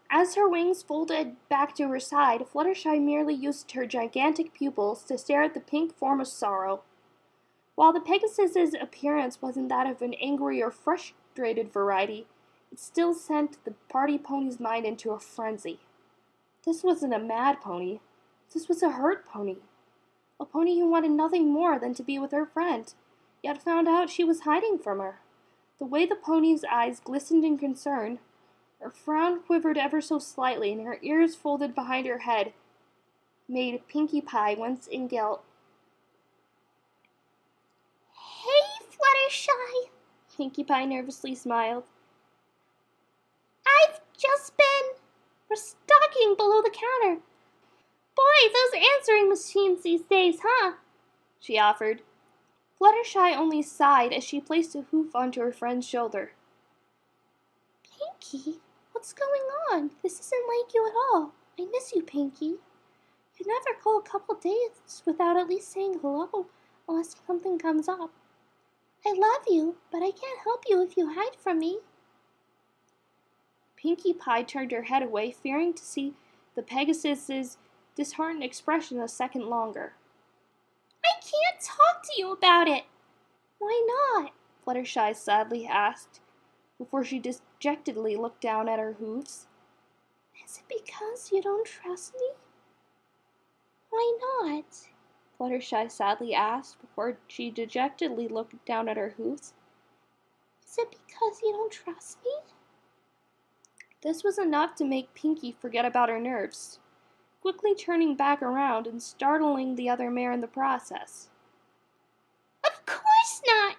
As her wings folded back to her side, Fluttershy merely used her gigantic pupils to stare at the pink form of sorrow. While the Pegasus's appearance wasn't that of an angry or frustrated variety, it still sent the party pony's mind into a frenzy. This wasn't a mad pony. This was a hurt pony. A pony who wanted nothing more than to be with her friend, yet found out she was hiding from her. The way the pony's eyes glistened in concern, her frown quivered ever so slightly, and her ears folded behind her head, made Pinkie Pie wince in guilt. Hey, Fluttershy, Pinkie Pie nervously smiled. I've just been restocking below the counter. Boy, those answering machines these days, huh? She offered. Fluttershy only sighed as she placed a hoof onto her friend's shoulder. Pinkie, what's going on? This isn't like you at all. I miss you, Pinkie. You never go a couple days without at least saying hello, unless something comes up. I love you, but I can't help you if you hide from me. Pinkie Pie turned her head away, fearing to see the Pegasus's disheartened expression a second longer. I can't talk to you about it. Why not? Fluttershy sadly asked, before she dejectedly looked down at her hooves. Is it because you don't trust me? Why not? Fluttershy sadly asked, before she dejectedly looked down at her hooves. Is it because you don't trust me? This was enough to make Pinkie forget about her nerves, quickly turning back around and startling the other mare in the process. Of course not!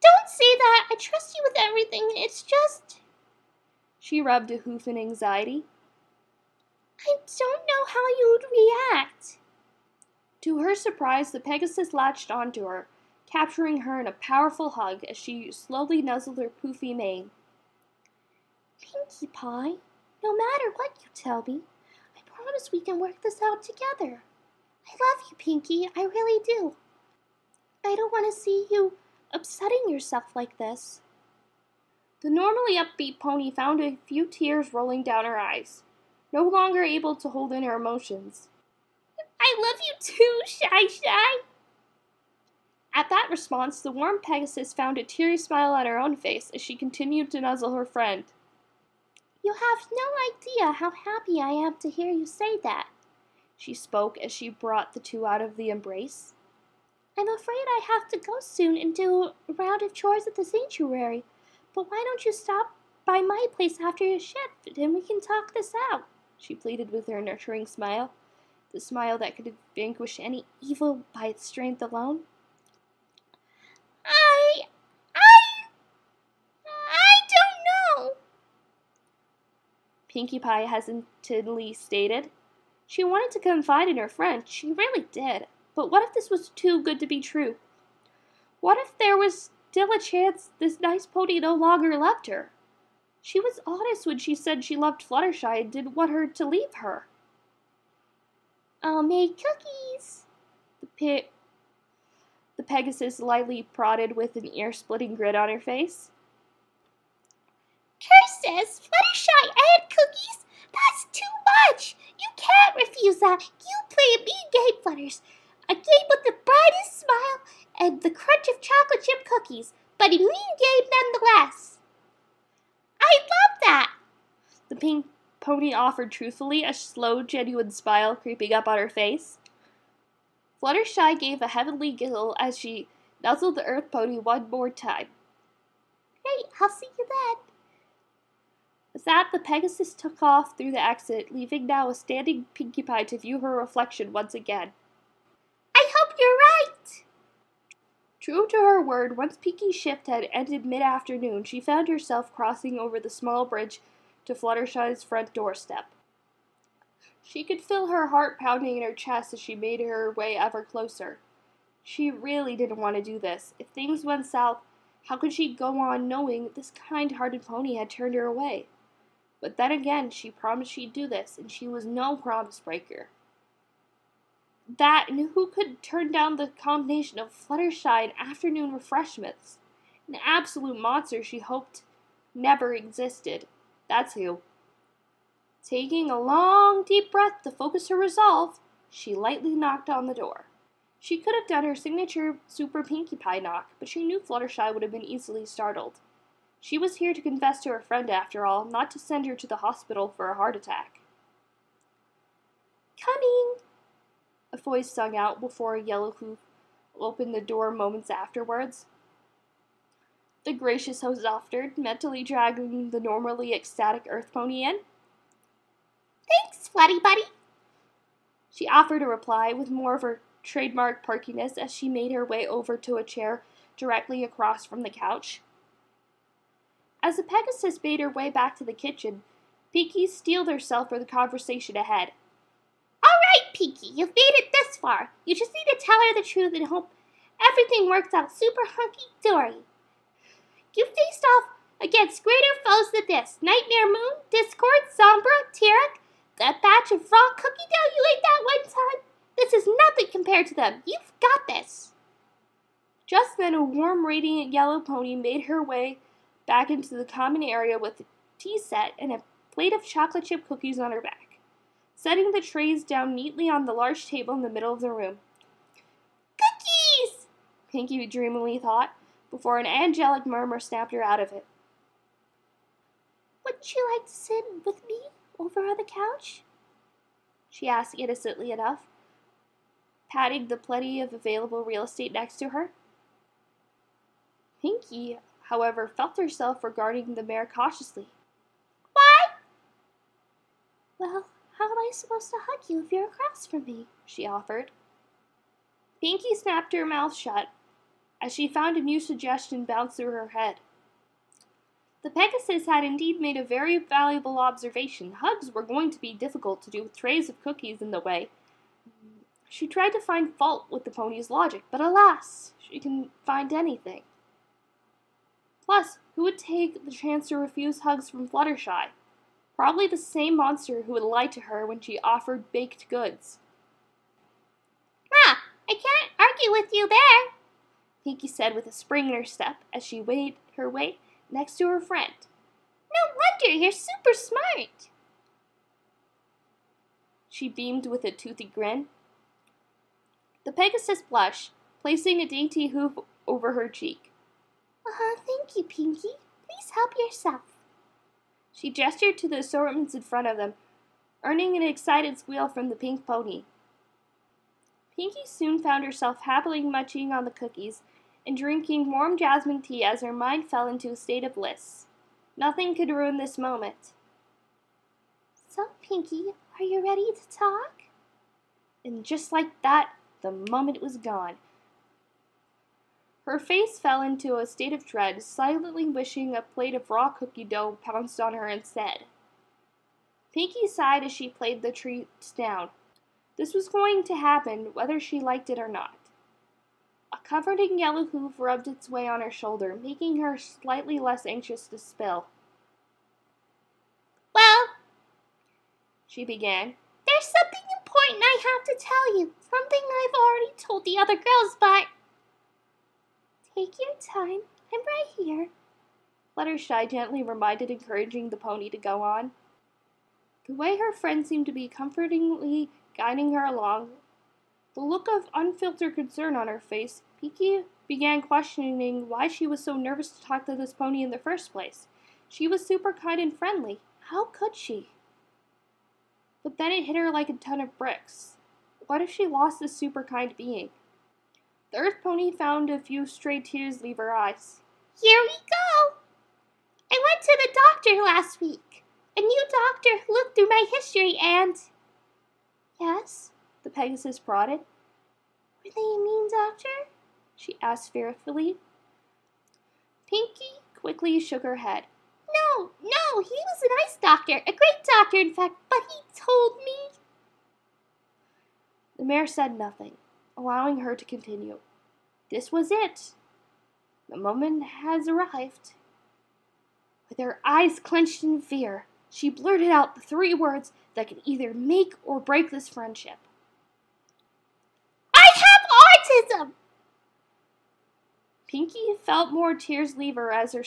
Don't say that! I trust you with everything. It's just... She rubbed a hoof in anxiety. I don't know how you would react. To her surprise, the Pegasus latched onto her, capturing her in a powerful hug as she slowly nuzzled her poofy mane. Pinkie Pie, no matter what you tell me, I promise we can work this out together. I love you, Pinkie, I really do. I don't want to see you upsetting yourself like this. The normally upbeat pony found a few tears rolling down her eyes, no longer able to hold in her emotions. I love you too, Shy. At that response, the warm Pegasus found a teary smile on her own face as she continued to nuzzle her friend. You have no idea how happy I am to hear you say that, she spoke as she brought the two out of the embrace. I'm afraid I have to go soon and do a round of chores at the sanctuary, but why don't you stop by my place after your shift and we can talk this out, she pleaded with her nurturing smile, the smile that could vanquish any evil by its strength alone. I don't know, Pinkie Pie hesitantly stated. She wanted to confide in her friend, she really did. But what if this was too good to be true? What if there was still a chance this nice pony no longer loved her? She was honest when she said she loved Fluttershy and didn't want her to leave her. I'll make cookies, the Pegasus lightly prodded with an ear-splitting grin on her face. Curses! Fluttershy and cookies? That's too much! You can't refuse that! You play a mean game, Flutters. A game with the brightest smile and the crunch of chocolate chip cookies, but a mean game nonetheless. I love that! The pink pony offered truthfully, a slow, genuine smile creeping up on her face. Fluttershy gave a heavenly giggle as she nuzzled the Earth Pony one more time. Great, I'll see you then. With that, the Pegasus took off through the exit, leaving now a standing Pinkie Pie to view her reflection once again. I hope you're right! True to her word, once Pinkie's shift had ended mid-afternoon, she found herself crossing over the small bridge to Fluttershy's front doorstep. She could feel her heart pounding in her chest as she made her way ever closer. She really didn't want to do this. If things went south, how could she go on knowing this kind-hearted pony had turned her away? But then again, she promised she'd do this, and she was no promise breaker. That, and who could turn down the combination of Fluttershy and afternoon refreshments? An absolute monster she hoped never existed. That's who. Taking a long, deep breath to focus her resolve, she lightly knocked on the door. She could have done her signature Super Pinkie Pie knock, but she knew Fluttershy would have been easily startled. She was here to confess to her friend after all, not to send her to the hospital for a heart attack. Coming! A voice sung out before a yellow hoof opened the door moments afterwards. The gracious host offered, mentally dragging the normally ecstatic Earth Pony in. Thanks, Flutty Buddy. She offered a reply with more of her trademark perkiness as she made her way over to a chair directly across from the couch. As the Pegasus made her way back to the kitchen, Pinkie steeled herself for the conversation ahead. All right, Pinkie, you've made it this far. You just need to tell her the truth and hope everything works out super hunky-dory. You faced off against greater foes than this. Nightmare Moon, Discord, Sombra, Tyrek, that batch of raw cookie dough you ate that one time. This is nothing compared to them. You've got this. Just then, a warm, radiant yellow pony made her way back into the common area with a tea set and a plate of chocolate chip cookies on her back, setting the trays down neatly on the large table in the middle of the room. Cookies! Pinkie dreamily thought, before an angelic murmur snapped her out of it. Wouldn't you like to sit with me over on the couch? She asked innocently enough, patting the plenty of available real estate next to her. Pinkie, however, felt herself regarding the mare cautiously. Why? Well, how am I supposed to hug you if you're across from me? She offered. Pinkie snapped her mouth shut as she found a new suggestion bounce through her head. The Pegasus had indeed made a very valuable observation. Hugs were going to be difficult to do with trays of cookies in the way. She tried to find fault with the pony's logic, but alas, she couldn't find anything. Plus, who would take the chance to refuse hugs from Fluttershy? Probably the same monster who would lie to her when she offered baked goods. I can't argue with you there, Pinkie said with a spring in her step as she made her way next to her friend. No wonder you're super smart. She beamed with a toothy grin. The Pegasus blushed, placing a dainty hoof over her cheek. Thank you, Pinkie. Please help yourself. She gestured to the assortments in front of them, earning an excited squeal from the pink pony. Pinkie soon found herself happily munching on the cookies and drinking warm jasmine tea as her mind fell into a state of bliss. Nothing could ruin this moment. So, Pinkie, are you ready to talk? And just like that, the moment was gone. Her face fell into a state of dread, silently wishing a plate of raw cookie dough pounced on her instead. Pinkie sighed as she played the treats down. This was going to happen whether she liked it or not. A comforting yellow hoof rubbed its way on her shoulder, making her slightly less anxious to spill. Well, she began. There's something important I have to tell you. Something I've already told the other girls, but... Take your time. I'm right here. Fluttershy gently reminded, encouraging the pony to go on. The way her friend seemed to be comfortingly guiding her along, the look of unfiltered concern on her face, Pinkie began questioning why she was so nervous to talk to this pony in the first place. She was super kind and friendly. How could she? But then it hit her like a ton of bricks. What if she lost this super kind being? The Earth Pony found a few stray tears leave her eyes. Here we go! I went to the doctor last week. A new doctor looked through my history and... Yes? The Pegasus prodded. Were they a mean doctor? She asked fearfully. Pinkie quickly shook her head. No, he was a nice doctor. A great doctor, in fact, but he told me... The mare said nothing, allowing her to continue. This was it. The moment has arrived. With her eyes clenched in fear, she blurted out the 3 words that could either make or break this friendship. I have autism! Pinkie felt more tears leave her as her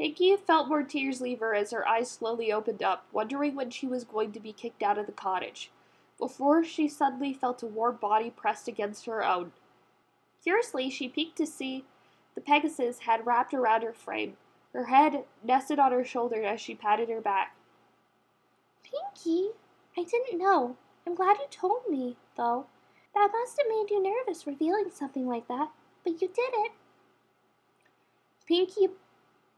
Pinkie felt more tears leave her as her eyes slowly opened up, wondering when she was going to be kicked out of the cottage, before she suddenly felt a warm body pressed against her own. Curiously, she peeked to see the Pegasus had wrapped around her frame, her head nested on her shoulder as she patted her back. Pinkie, I didn't know. I'm glad you told me, though. That must have made you nervous revealing something like that, but you did it. Pinkie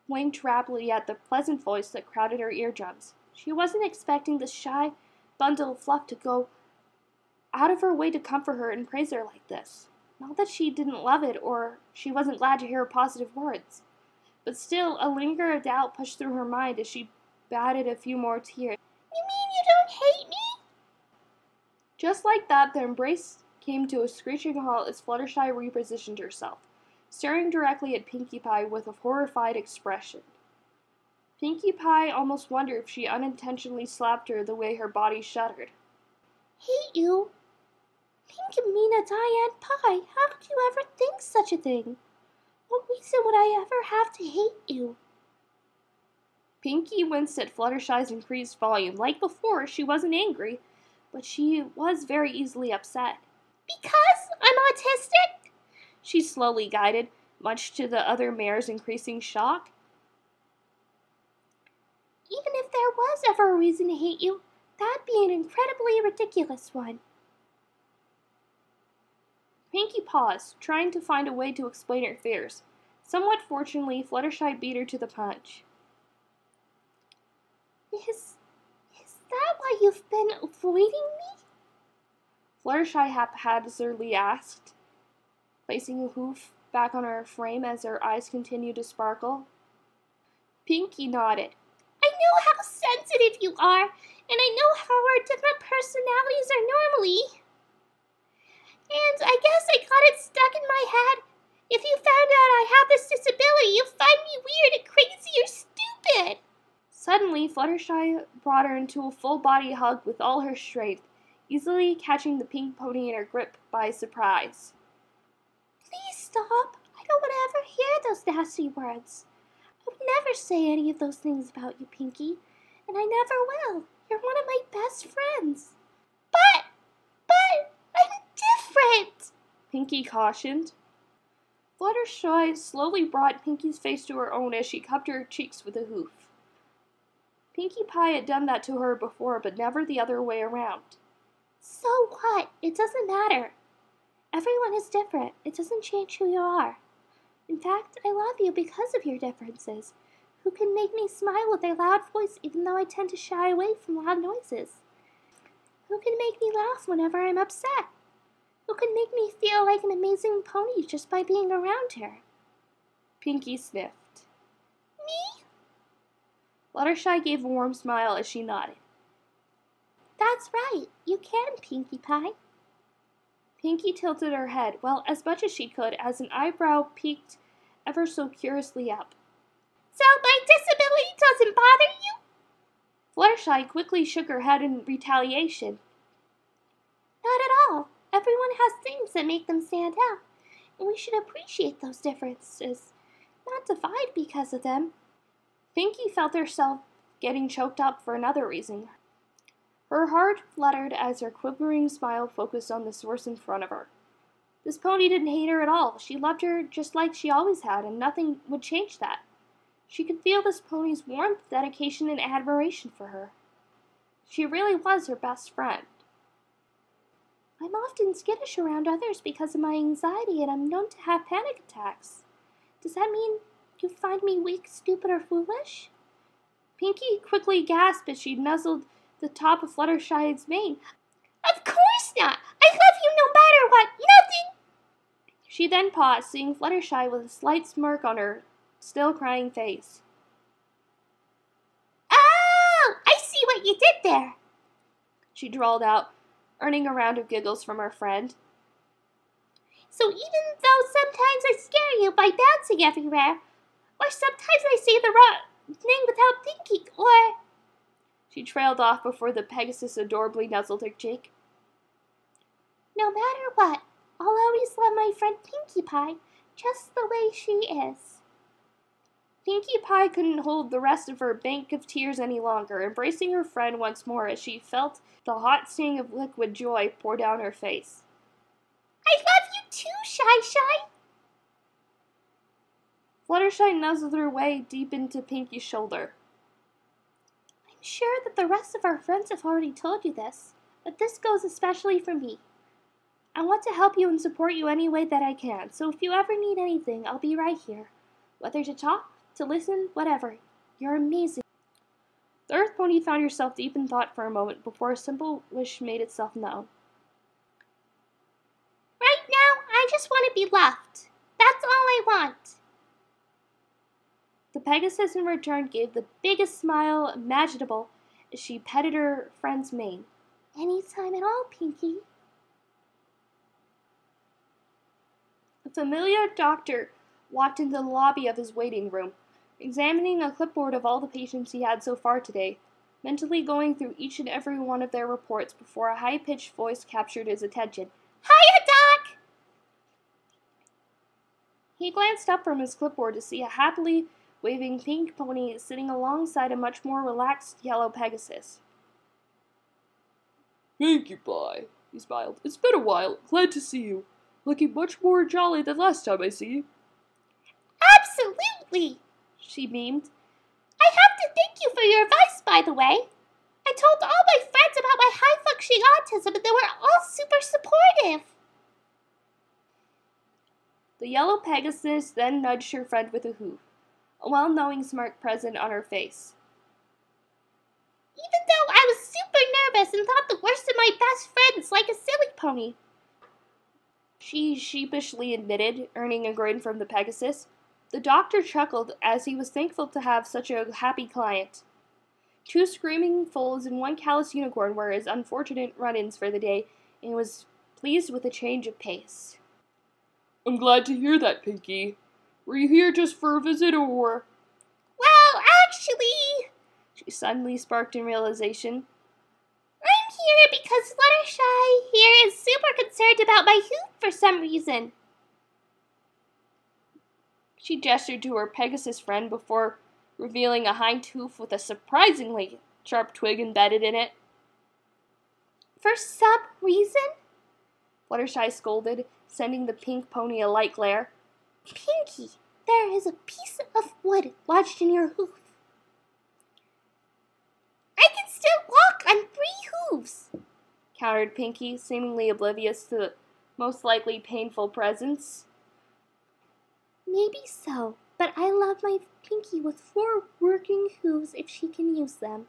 winked rapidly at the pleasant voice that crowded her eardrums. She wasn't expecting the shy bundle of fluff to go out of her way to comfort her and praise her like this. Not that she didn't love it or she wasn't glad to hear positive words, but still a linger of doubt pushed through her mind as she batted a few more tears. You mean you don't hate me? Just like that, the embrace came to a screeching halt as Fluttershy repositioned herself, staring directly at Pinkie Pie with a horrified expression. Pinkie Pie almost wondered if she unintentionally slapped her the way her body shuddered. Hate you? Pinkamena Diane Pie, how could you ever think such a thing? What reason would I ever have to hate you? Pinkie winced at Fluttershy's increased volume. Like before, she wasn't angry, but she was very easily upset. Because I'm autistic? She slowly guided, much to the other mare's increasing shock. Even if there was ever a reason to hate you, that'd be an incredibly ridiculous one. Pinkie paused, trying to find a way to explain her fears. Somewhat fortunately, Fluttershy beat her to the punch. Is that why you've been avoiding me? Fluttershy haphazardly asked, placing a hoof back on her frame as her eyes continued to sparkle. Pinkie nodded. I know how sensitive you are, and I know how our different personalities are normally. And I guess I got it stuck in my head. If you found out I have this disability, you'd find me weird and crazy or stupid. Suddenly, Fluttershy brought her into a full-body hug with all her strength, easily catching the pink pony in her grip by surprise. Please stop. I don't want to ever hear those nasty words. I would never say any of those things about you, Pinkie, and I never will. You're one of my best friends. But I'm different, Pinkie cautioned. Fluttershy slowly brought Pinkie's face to her own as she cupped her cheeks with a hoof. Pinkie Pie had done that to her before, but never the other way around. So what? It doesn't matter. Everyone is different. It doesn't change who you are. In fact, I love you because of your differences. Who can make me smile with their loud voice even though I tend to shy away from loud noises? Who can make me laugh whenever I'm upset? Who can make me feel like an amazing pony just by being around her? Pinkie sniffed. Me? Fluttershy gave a warm smile as she nodded. That's right. You can, Pinkie Pie. Pinkie tilted her head, well, as much as she could, as an eyebrow peeked ever so curiously up. So my disability doesn't bother you? Fluttershy quickly shook her head in retaliation. Not at all. Everyone has things that make them stand out, and we should appreciate those differences, not divide because of them. Pinkie felt herself getting choked up for another reason. Her heart fluttered as her quivering smile focused on the source in front of her. This pony didn't hate her at all. She loved her just like she always had, and nothing would change that. She could feel this pony's warmth, dedication, and admiration for her. She really was her best friend. I'm often skittish around others because of my anxiety, and I'm known to have panic attacks. Does that mean you find me weak, stupid, or foolish? Pinkie quickly gasped as she nuzzled the top of Fluttershy's mane. Of course not! I love you no matter what! Nothing! She then paused, seeing Fluttershy with a slight smirk on her still crying face. Oh! I see what you did there! She drawled out, earning a round of giggles from her friend. So even though sometimes I scare you by bouncing everywhere, or sometimes I say the wrong thing without thinking, or... She trailed off before the Pegasus adorably nuzzled her cheek. No matter what, I'll always love my friend Pinkie Pie just the way she is. Pinkie Pie couldn't hold the rest of her bank of tears any longer, embracing her friend once more as she felt the hot sting of liquid joy pour down her face. I love you too, Shy Shy! Fluttershy nuzzled her way deep into Pinkie's shoulder. I'm sure that the rest of our friends have already told you this, but this goes especially for me. I want to help you and support you any way that I can, so if you ever need anything, I'll be right here. Whether to talk, to listen, whatever. You're amazing. The Earth Pony found herself deep in thought for a moment before a simple wish made itself known. Right now, I just want to be loved. That's all I want. The Pegasus in return gave the biggest smile imaginable as she petted her friend's mane. Anytime at all, Pinkie. A familiar doctor walked into the lobby of his waiting room, examining a clipboard of all the patients he had so far today, mentally going through each and every one of their reports before a high-pitched voice captured his attention. Hiya, Doc! He glanced up from his clipboard to see a happily waving pink pony sitting alongside a much more relaxed yellow Pegasus. Pinkie Pie, he smiled. It's been a while. Glad to see you. Looking much more jolly than last time I see you. Absolutely! She beamed. I have to thank you for your advice, by the way. I told all my friends about my high-functioning autism, and they were all super supportive. The yellow Pegasus then nudged her friend with a hoof, a well-knowing smirk present on her face. Even though I was super nervous and thought the worst of my best friends like a silly pony, she sheepishly admitted, earning a grin from the Pegasus. The doctor chuckled as he was thankful to have such a happy client. 2 screaming foals and 1 callous unicorn were his unfortunate run-ins for the day, and was pleased with a change of pace. I'm glad to hear that, Pinkie. Were you here just for a visit, or? Well, actually, she suddenly sparked in realization. I'm here because Fluttershy here is super concerned about my hoof for some reason. She gestured to her Pegasus friend before revealing a hind hoof with a surprisingly sharp twig embedded in it. For some reason? Fluttershy scolded, sending the pink pony a light glare. Pinkie, there is a piece of wood lodged in your hoof. I can still walk on 3 hooves, countered Pinkie, seemingly oblivious to the most likely painful presence. Maybe so, but I love my Pinkie with 4 working hooves if she can use them,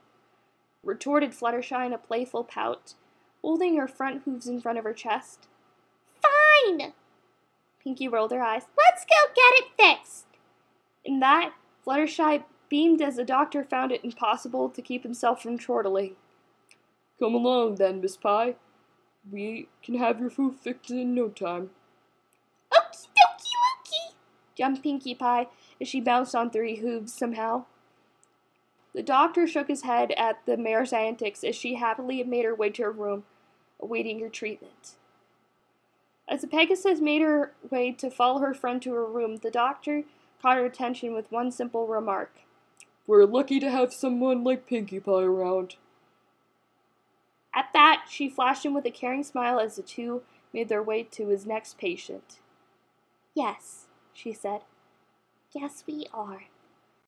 retorted Fluttershy in a playful pout, holding her front hooves in front of her chest. Fine! Pinkie rolled her eyes. Let's go get it fixed! In that, Fluttershy beamed as the doctor found it impossible to keep himself from chortling. Come along then, Miss Pie. We can have your hoof fixed in no time. Okie dokie Loki! Jumped Pinkie Pie as she bounced on 3 hooves somehow. The doctor shook his head at the mare's antics as she happily made her way to her room, awaiting her treatment. As the Pegasus made her way to follow her friend to her room, the doctor caught her attention with one simple remark. We're lucky to have someone like Pinkie Pie around. At that, she flashed him with a caring smile as the two made their way to his next patient. Yes, she said. Yes, we are.